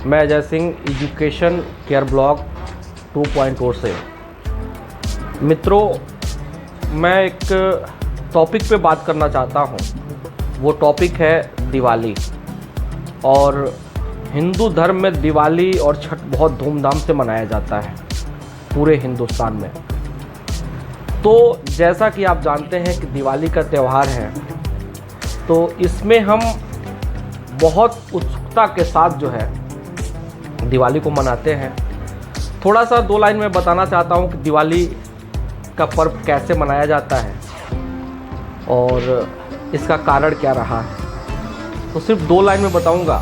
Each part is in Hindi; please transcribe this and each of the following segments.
मैं Ajay Singh education care blog 2.0 से। मित्रों, मैं एक टॉपिक पे बात करना चाहता हूँ। वो टॉपिक है दिवाली। और हिंदू धर्म में दिवाली और छठ बहुत धूमधाम से मनाया जाता है पूरे हिंदुस्तान में। तो जैसा कि आप जानते हैं कि दिवाली का त्यौहार है, तो इसमें हम बहुत उत्सुकता के साथ जो है दिवाली को मनाते हैं। थोड़ा सा 2 लाइन में बताना चाहता हूँ कि दिवाली का पर्व कैसे मनाया जाता है और इसका कारण क्या रहा है। तो सिर्फ 2 लाइन में बताऊँगा।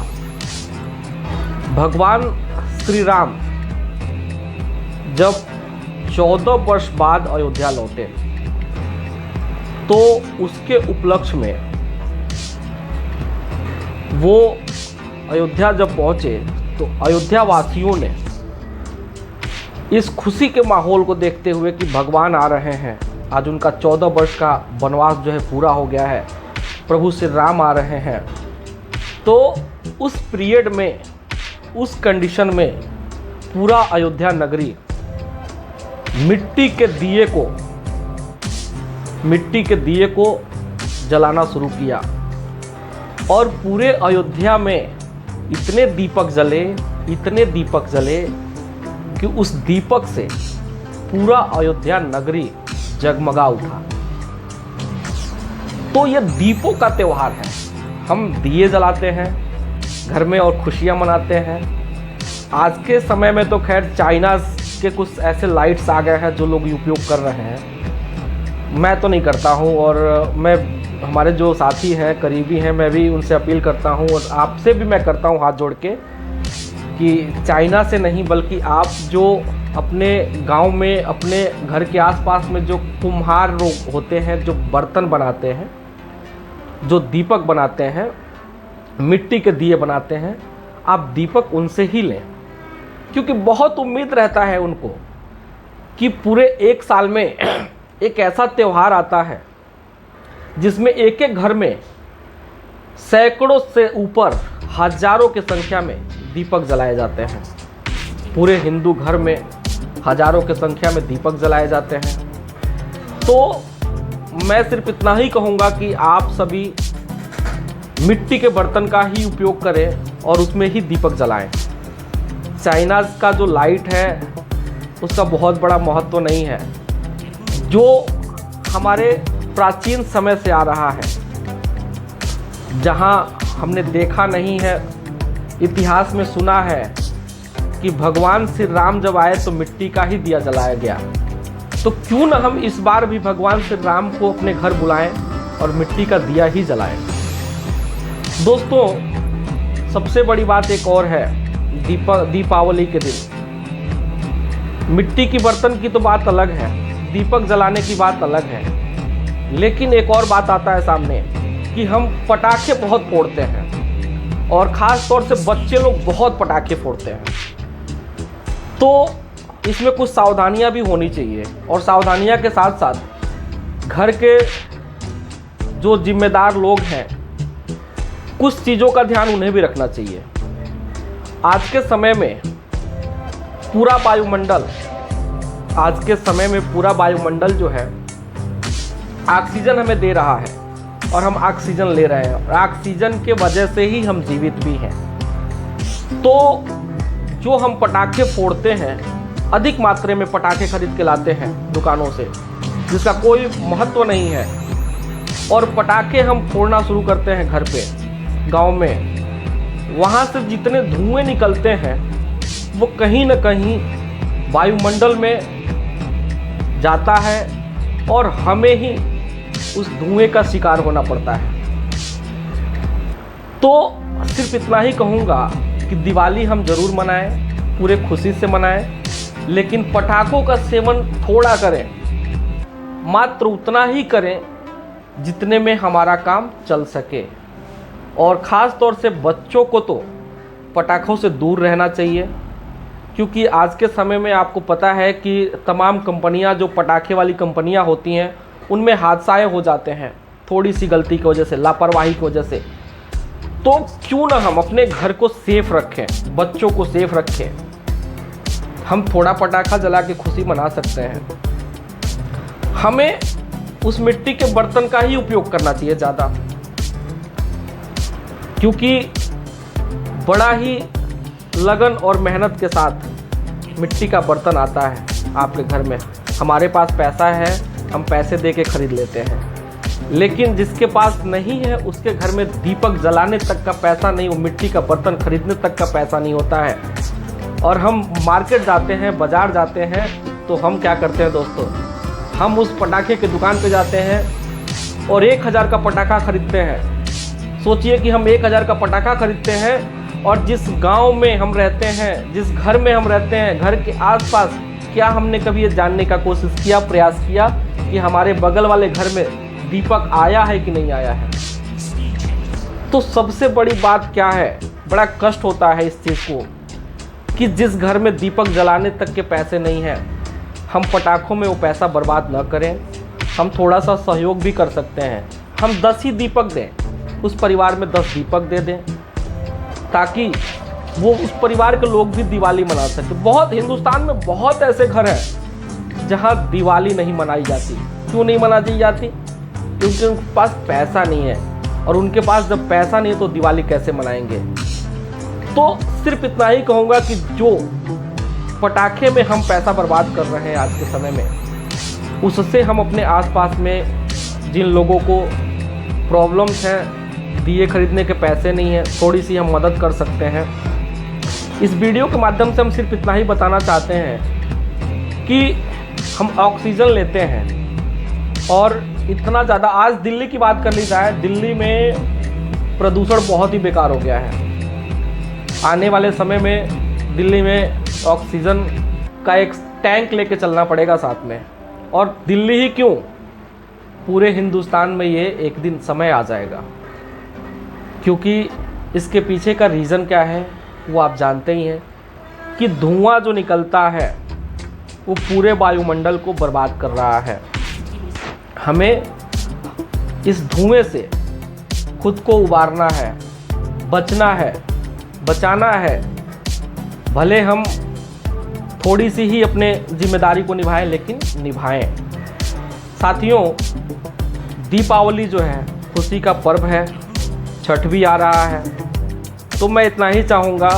भगवान श्री राम जब 14 वर्ष बाद अयोध्या लौटे, तो उसके उपलक्ष्य में वो अयोध्या जब पहुँचे तो अयोध्या वासियों ने इस खुशी के माहौल को देखते हुए कि भगवान आ रहे हैं, आज उनका 14 वर्ष का वनवास जो है पूरा हो गया है, प्रभु श्री राम आ रहे हैं, तो उस पीरियड में, उस कंडीशन में पूरा अयोध्या नगरी मिट्टी के दिए को जलाना शुरू किया। और पूरे अयोध्या में इतने दीपक जले कि उस दीपक से पूरा अयोध्या नगरी जगमगा उठा। तो यह दीपों का त्यौहार है। हम दिए जलाते हैं घर में और खुशियां मनाते हैं। आज के समय में तो खैर चाइना के कुछ ऐसे लाइट्स आ गए हैं जो लोग उपयोग कर रहे हैं। मैं तो नहीं करता हूं, और मैं हमारे जो साथी हैं, करीबी हैं, मैं भी उनसे अपील करता हूं और आपसे भी मैं करता हूं हाथ जोड़ के कि चाइना से नहीं, बल्कि आप जो अपने गांव में, अपने घर के आसपास में जो कुम्हार लोग होते हैं, जो बर्तन बनाते हैं, जो दीपक बनाते हैं, मिट्टी के दिए बनाते हैं, आप दीपक उनसे ही लें। क्योंकि बहुत उम्मीद रहता है उनको कि पूरे एक साल में एक ऐसा त्यौहार आता है जिसमें एक एक घर में सैकड़ों से ऊपर, हजारों की संख्या में दीपक जलाए जाते हैं। पूरे हिंदू घर में हजारों की संख्या में दीपक जलाए जाते हैं। तो मैं सिर्फ इतना ही कहूँगा कि आप सभी मिट्टी के बर्तन का ही उपयोग करें और उसमें ही दीपक जलाएं। चाइना का जो लाइट है उसका बहुत बड़ा महत्व नहीं है, जो हमारे प्राचीन समय से आ रहा है, जहाँ हमने देखा नहीं है, इतिहास में सुना है कि भगवान श्री राम जब आए तो मिट्टी का ही दिया जलाया गया। तो क्यों न हम इस बार भी भगवान श्री राम को अपने घर बुलाएं और मिट्टी का दिया ही जलाएं। दोस्तों, सबसे बड़ी बात एक और है। दीपावली के दिन मिट्टी की बर्तन की तो बात अलग है, दीपक जलाने की बात अलग है, लेकिन एक और बात आता है सामने कि हम पटाखे बहुत फोड़ते हैं और ख़ास तौर से बच्चे लोग बहुत पटाखे फोड़ते हैं। तो इसमें कुछ सावधानियां भी होनी चाहिए, और सावधानियां के साथ साथ घर के जो जिम्मेदार लोग हैं, कुछ चीज़ों का ध्यान उन्हें भी रखना चाहिए। आज के समय में पूरा वायुमंडल जो है ऑक्सीजन हमें दे रहा है और हम ऑक्सीजन ले रहे हैं, और ऑक्सीजन के वजह से ही हम जीवित भी हैं। तो जो हम पटाखे फोड़ते हैं, अधिक मात्रा में पटाखे खरीद के लाते हैं दुकानों से, जिसका कोई महत्व नहीं है, और पटाखे हम फोड़ना शुरू करते हैं घर पे, गांव में, वहाँ से जितने धुएं निकलते हैं वो कहीं न कहीं वायुमंडल में जाता है और हमें ही उस धुएं का शिकार होना पड़ता है। तो सिर्फ इतना ही कहूँगा कि दिवाली हम ज़रूर मनाएं, पूरे खुशी से मनाएं, लेकिन पटाखों का सेवन थोड़ा करें, मात्र उतना ही करें जितने में हमारा काम चल सके। और ख़ास तौर से बच्चों को तो पटाखों से दूर रहना चाहिए, क्योंकि आज के समय में आपको पता है कि तमाम कंपनियां, जो पटाखे वाली कंपनियां होती हैं, उनमें हादसाएं हो जाते हैं थोड़ी सी गलती की वजह से, लापरवाही की वजह से। तो क्यों ना हम अपने घर को सेफ रखें, बच्चों को सेफ रखें। हम थोड़ा पटाखा जला के खुशी मना सकते हैं। हमें उस मिट्टी के बर्तन का ही उपयोग करना चाहिए ज़्यादा, क्योंकि बड़ा ही लगन और मेहनत के साथ मिट्टी का बर्तन आता है आपके घर में। हमारे पास पैसा है, हम पैसे दे के खरीद लेते हैं, लेकिन जिसके पास नहीं है उसके घर में दीपक जलाने तक का पैसा नहीं, वो मिट्टी का बर्तन खरीदने तक का पैसा नहीं होता है। और हम मार्केट जाते हैं, बाज़ार जाते हैं, तो हम क्या करते हैं दोस्तों, हम उस पटाखे की दुकान पे जाते हैं और 1000 का पटाखा खरीदते हैं। सोचिए कि हम 1000 का पटाखा खरीदते हैं और जिस गांव में हम रहते हैं, जिस घर में हम रहते हैं, घर के आसपास क्या हमने कभी ये जानने का कोशिश किया, प्रयास किया कि हमारे बगल वाले घर में दीपक आया है कि नहीं आया है? तो सबसे बड़ी बात क्या है, बड़ा कष्ट होता है इस चीज़ को कि जिस घर में दीपक जलाने तक के पैसे नहीं हैं, हम पटाखों में वो पैसा बर्बाद न करें। हम थोड़ा सा सहयोग भी कर सकते हैं। हम 10 ही दीपक दें, उस परिवार में 10 दीपक दे दें, ताकि वो उस परिवार के लोग भी दिवाली मना सकें। बहुत हिंदुस्तान में बहुत ऐसे घर हैं जहाँ दिवाली नहीं मनाई जाती। क्यों नहीं मनाई जाती? क्योंकि उनके पास पैसा नहीं है, और उनके पास जब पैसा नहीं है तो दिवाली कैसे मनाएंगे। तो सिर्फ इतना ही कहूँगा कि जो पटाखे में हम पैसा बर्बाद कर रहे हैं आज के समय में, उससे हम अपने आसपास में जिन लोगों को प्रॉब्लम्स हैं, दिए खरीदने के पैसे नहीं हैं, थोड़ी सी हम मदद कर सकते हैं। इस वीडियो के माध्यम से हम सिर्फ इतना ही बताना चाहते हैं कि हम ऑक्सीजन लेते हैं, और इतना ज़्यादा, आज दिल्ली की बात कर ली जाए, दिल्ली में प्रदूषण बहुत ही बेकार हो गया है। आने वाले समय में दिल्ली में ऑक्सीजन का एक टैंक लेके चलना पड़ेगा साथ में। और दिल्ली ही क्यों, पूरे हिंदुस्तान में ये एक दिन समय आ जाएगा, क्योंकि इसके पीछे का रीज़न क्या है वो आप जानते ही हैं कि धुआं जो निकलता है वो पूरे वायुमंडल को बर्बाद कर रहा है। हमें इस धुएं से खुद को उबारना है, बचना है, बचाना है। भले हम थोड़ी सी ही अपने जिम्मेदारी को निभाएं, लेकिन निभाएं। साथियों, दीपावली जो है खुशी का पर्व है, छठ भी आ रहा है, तो मैं इतना ही चाहूँगा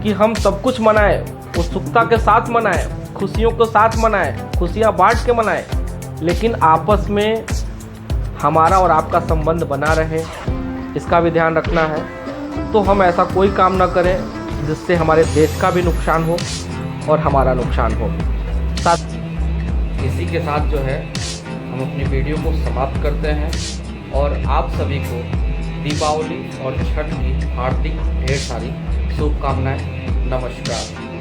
कि हम सब कुछ मनाएं, उत्सुकता के साथ मनाएं, खुशियों के साथ मनाएं, खुशियाँ बांट के मनाएं, लेकिन आपस में हमारा और आपका संबंध बना रहे, इसका भी ध्यान रखना है। तो हम ऐसा कोई काम ना करें जिससे हमारे देश का भी नुकसान हो और हमारा नुकसान हो। इसी के साथ जो है हम अपनी वीडियो को समाप्त करते हैं, और आप सभी को दीपावली और छठ की हार्दिक ढेर सारी शुभकामनाएं। नमस्कार।